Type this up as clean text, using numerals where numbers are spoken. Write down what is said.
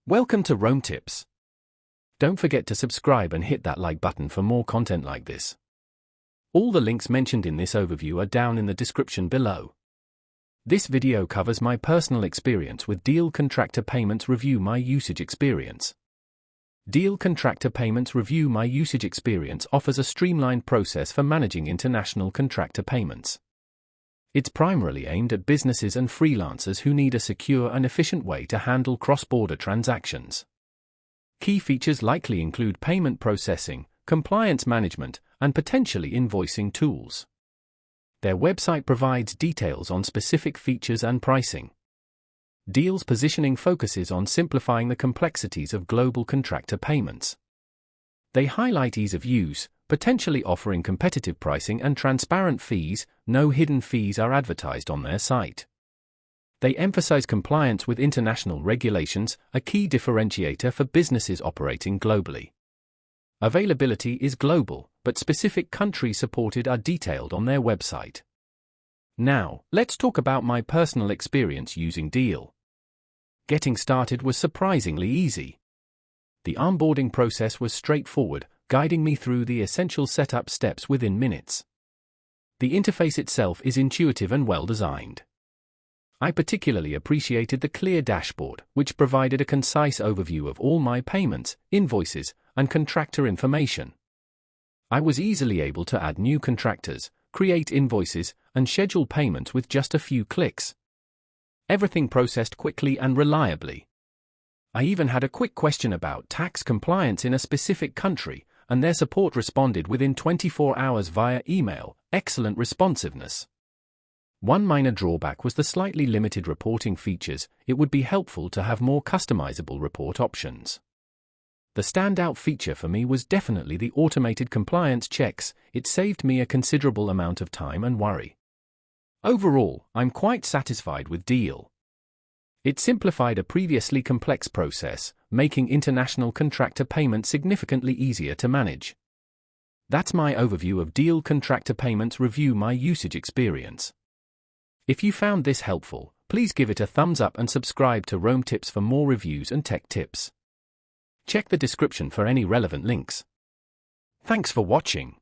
Welcome to Rome Tips. Don't forget to subscribe and hit that like button for more content like this. All the links mentioned in this overview are down in the description below. This video covers my personal experience with Deel Contractor Payments. Review my usage experience. Deel Contractor Payments. Review my usage experience offers a streamlined process for managing international contractor payments. It's primarily aimed at businesses and freelancers who need a secure and efficient way to handle cross-border transactions. Key features likely include payment processing, compliance management, and potentially invoicing tools. Their website provides details on specific features and pricing. Deel's positioning focuses on simplifying the complexities of global contractor payments. They highlight ease of use, potentially offering competitive pricing and transparent fees. No hidden fees are advertised on their site. They emphasize compliance with international regulations, a key differentiator for businesses operating globally. Availability is global, but specific countries supported are detailed on their website. Now, let's talk about my personal experience using Deel. Getting started was surprisingly easy. The onboarding process was straightforward, guiding me through the essential setup steps within minutes. The interface itself is intuitive and well-designed. I particularly appreciated the clear dashboard, which provided a concise overview of all my payments, invoices, and contractor information. I was easily able to add new contractors, create invoices, and schedule payments with just a few clicks. Everything processed quickly and reliably. I even had a quick question about tax compliance in a specific country, and their support responded within 24 hours via email. Excellent responsiveness. One minor drawback was the slightly limited reporting features. It would be helpful to have more customizable report options. The standout feature for me was definitely the automated compliance checks. It saved me a considerable amount of time and worry. Overall, I'm quite satisfied with Deel. It simplified a previously complex process, making international contractor payments significantly easier to manage. That's my overview of Deel Contractor Payments. Review my usage experience. If you found this helpful, please give it a thumbs up and subscribe to Rome Tips for more reviews and tech tips. Check the description for any relevant links. Thanks for watching.